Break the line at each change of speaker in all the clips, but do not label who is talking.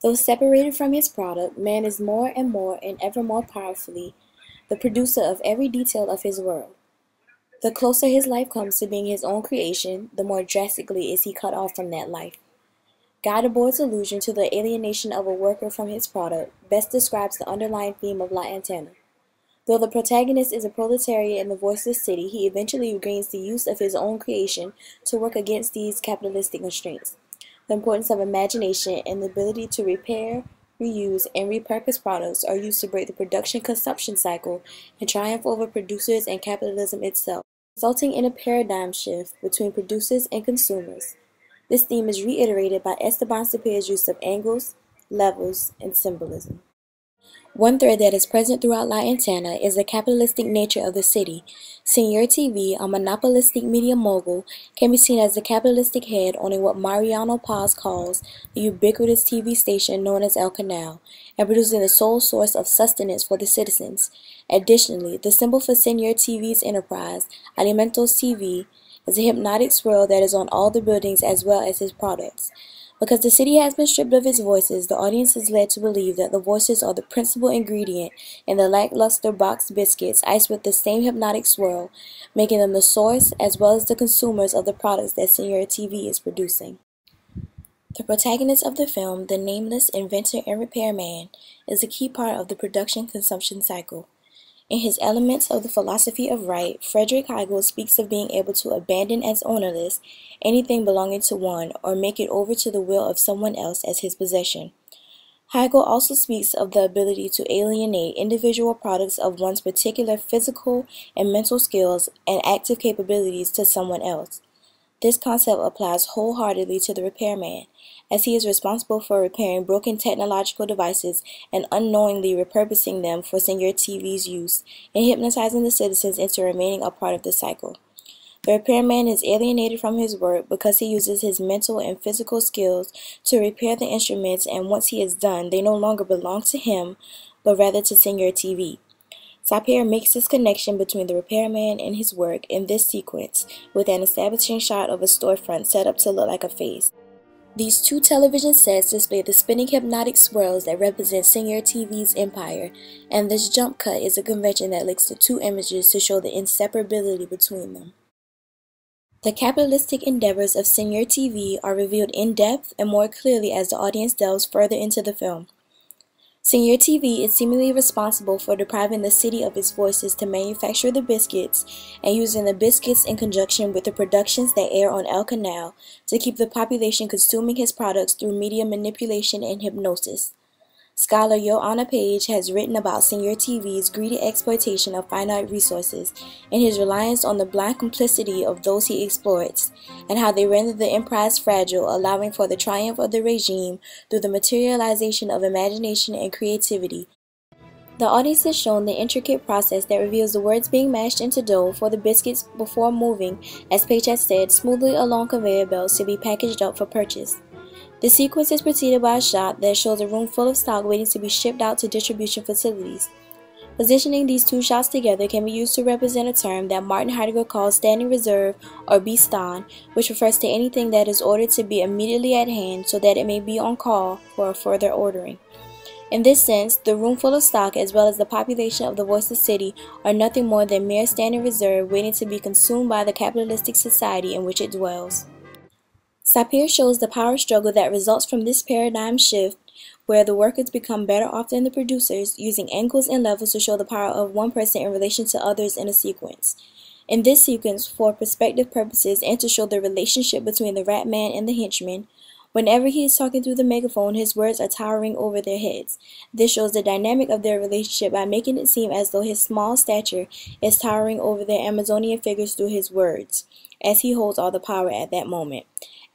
Though separated from his product, man is more and ever more powerfully the producer of every detail of his world. The closer his life comes to being his own creation, the more drastically is he cut off from that life. Guy Debord's allusion to the alienation of a worker from his product best describes the underlying theme of La Antana. Though the protagonist is a proletariat in the voiceless city, he eventually regains the use of his own creation to work against these capitalistic constraints. The importance of imagination and the ability to repair, reuse, and repurpose products are used to break the production-consumption cycle and triumph over producers and capitalism itself, resulting in a paradigm shift between producers and consumers. This theme is reiterated by Esteban Sapir's use of angles, levels, and symbolism. One thread that is present throughout La Antana is the capitalistic nature of the city. Señor TV, a monopolistic media mogul, can be seen as the capitalistic head owning what Mariano Paz calls the ubiquitous TV station known as El Canal, and producing the sole source of sustenance for the citizens. Additionally, the symbol for Señor TV's enterprise, Alimentos TV, is a hypnotic swirl that is on all the buildings as well as his products. Because the city has been stripped of its voices, the audience is led to believe that the voices are the principal ingredient in the lackluster boxed biscuits iced with the same hypnotic swirl, making them the source as well as the consumers of the products that Señor TV is producing. The protagonist of the film, the nameless inventor and repairman, is a key part of the production-consumption cycle. In his Elements of the Philosophy of Right, Frederick Hegel speaks of being able to abandon as ownerless anything belonging to one or make it over to the will of someone else as his possession. Hegel also speaks of the ability to alienate individual products of one's particular physical and mental skills and active capabilities to someone else. This concept applies wholeheartedly to the repairman, as he is responsible for repairing broken technological devices and unknowingly repurposing them for Señor TV's use and hypnotizing the citizens into remaining a part of the cycle. The repairman is alienated from his work because he uses his mental and physical skills to repair the instruments, and once he is done, they no longer belong to him, but rather to Señor TV. Sapir makes this connection between the repairman and his work in this sequence with an establishing shot of a storefront set up to look like a face. These two television sets display the spinning hypnotic swirls that represent Señor TV's empire, and this jump cut is a convention that links the two images to show the inseparability between them. The capitalistic endeavors of Señor TV are revealed in depth and more clearly as the audience delves further into the film. Señor TV is seemingly responsible for depriving the city of its voices to manufacture the biscuits and using the biscuits in conjunction with the productions that air on El Canal to keep the population consuming his products through media manipulation and hypnosis. Scholar Joanna Page has written about Señor TV's greedy exploitation of finite resources and his reliance on the blind complicity of those he exploits, and how they render the emprise fragile, allowing for the triumph of the regime through the materialization of imagination and creativity. The audience is shown the intricate process that reveals the words being mashed into dough for the biscuits before moving, as Page has said, smoothly along conveyor belts to be packaged up for purchase. The sequence is preceded by a shot that shows a room full of stock waiting to be shipped out to distribution facilities. Positioning these two shots together can be used to represent a term that Martin Heidegger calls standing reserve or Bestand, which refers to anything that is ordered to be immediately at hand so that it may be on call for a further ordering. In this sense, the room full of stock as well as the population of the voiceless city are nothing more than mere standing reserve waiting to be consumed by the capitalistic society in which it dwells. Sapir shows the power struggle that results from this paradigm shift, where the workers become better off than the producers, using angles and levels to show the power of one person in relation to others in a sequence. In this sequence, for perspective purposes and to show the relationship between the rat man and the henchman, whenever he is talking through the megaphone, his words are towering over their heads. This shows the dynamic of their relationship by making it seem as though his small stature is towering over their Amazonian figures through his words, as he holds all the power at that moment.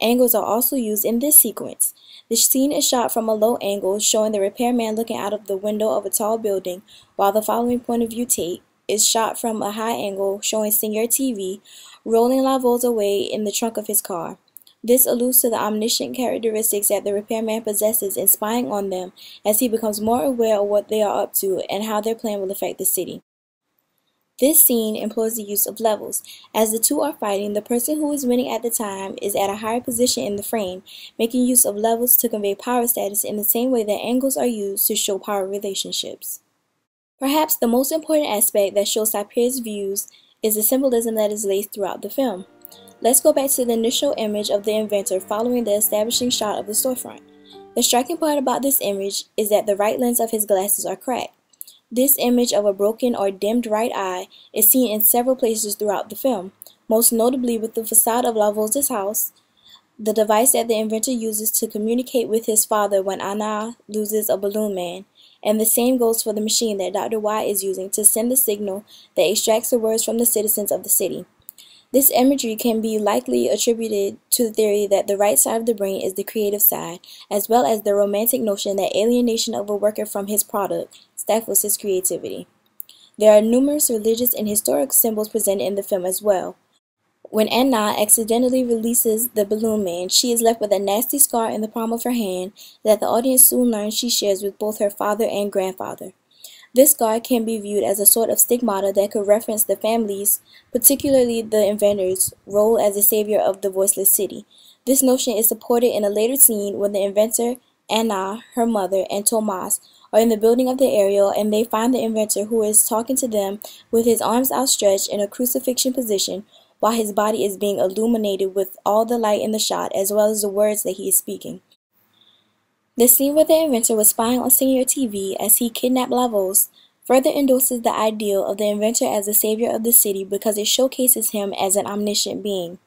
Angles are also used in this sequence. The scene is shot from a low angle, showing the repairman looking out of the window of a tall building, while the following point of view take is shot from a high angle, showing Señor TV rolling lavos away in the trunk of his car. This alludes to the omniscient characteristics that the repairman possesses in spying on them as he becomes more aware of what they are up to and how their plan will affect the city. This scene employs the use of levels. As the two are fighting, the person who is winning at the time is at a higher position in the frame, making use of levels to convey power status in the same way that angles are used to show power relationships. Perhaps the most important aspect that shows Sapir's views is the symbolism that is laced throughout the film. Let's go back to the initial image of the inventor following the establishing shot of the storefront. The striking part about this image is that the right lens of his glasses are cracked. This image of a broken or dimmed right eye is seen in several places throughout the film, most notably with the facade of Lavose's house, the device that the inventor uses to communicate with his father when Anna loses a balloon man, and the same goes for the machine that Dr. Y is using to send the signal that extracts the words from the citizens of the city. This imagery can be likely attributed to the theory that the right side of the brain is the creative side, as well as the romantic notion that alienation of a worker from his product stifles his creativity. There are numerous religious and historic symbols presented in the film as well. When Anna accidentally releases the balloon man, she is left with a nasty scar in the palm of her hand that the audience soon learns she shares with both her father and grandfather. This scar can be viewed as a sort of stigmata that could reference the family's, particularly the inventor's, role as the savior of the voiceless city. This notion is supported in a later scene when the inventor, Anna, her mother, and Tomas are in the building of the aerial, and they find the inventor, who is talking to them with his arms outstretched in a crucifixion position, while his body is being illuminated with all the light in the shot, as well as the words that he is speaking. The scene where the inventor was spying on Senior TV as he kidnapped Lavos further endorses the ideal of the inventor as the savior of the city because it showcases him as an omniscient being.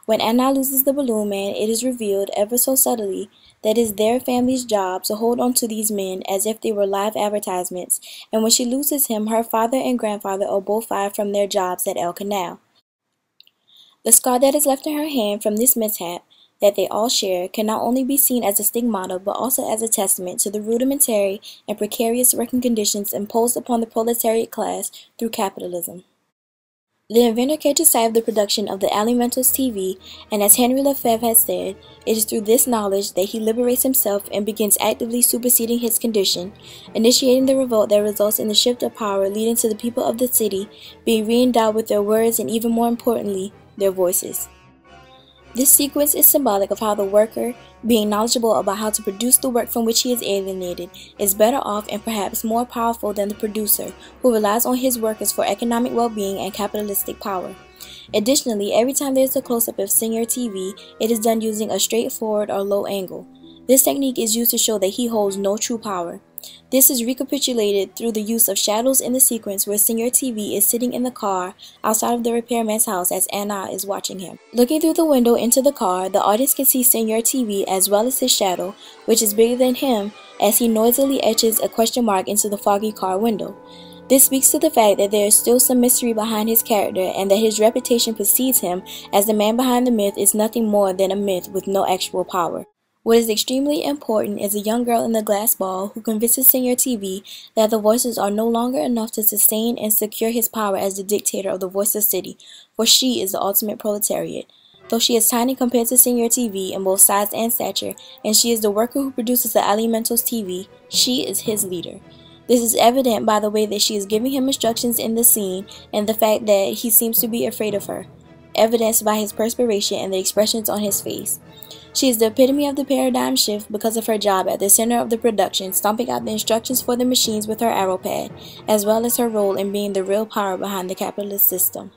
When Anna loses the balloon man, it is revealed, ever so subtly, that it is their family's job to hold on to these men as if they were live advertisements, and when she loses him, her father and grandfather are both fired from their jobs at El Canal. The scar that is left in her hand from this mishap that they all share can not only be seen as a stigmata but also as a testament to the rudimentary and precarious working conditions imposed upon the proletariat class through capitalism. The inventor catches sight of the production of the Alimentos TV, and as Henry Lefebvre has said, it is through this knowledge that he liberates himself and begins actively superseding his condition, initiating the revolt that results in the shift of power leading to the people of the city being re-endowed with their words and, even more importantly, their voices. This sequence is symbolic of how the worker, being knowledgeable about how to produce the work from which he is alienated, is better off and perhaps more powerful than the producer, who relies on his workers for economic well-being and capitalistic power. Additionally, every time there is a close-up of Senior TV, it is done using a straightforward or low angle. This technique is used to show that he holds no true power. This is recapitulated through the use of shadows in the sequence where Senior TV is sitting in the car outside of the repairman's house as Anna is watching him. Looking through the window into the car, the audience can see Senior TV as well as his shadow, which is bigger than him, as he noisily etches a question mark into the foggy car window. This speaks to the fact that there is still some mystery behind his character and that his reputation precedes him, as the man behind the myth is nothing more than a myth with no actual power. What is extremely important is a young girl in the glass ball who convinces Senior TV that the voices are no longer enough to sustain and secure his power as the dictator of the voiceless city, for she is the ultimate proletariat. Though she is tiny compared to Senior TV in both size and stature, and she is the worker who produces the Alimentos TV, she is his leader. This is evident by the way that she is giving him instructions in the scene and the fact that he seems to be afraid of her, evidenced by his perspiration and the expressions on his face. She is the epitome of the paradigm shift because of her job at the center of the production, stomping out the instructions for the machines with her arrow pad, as well as her role in being the real power behind the capitalist system.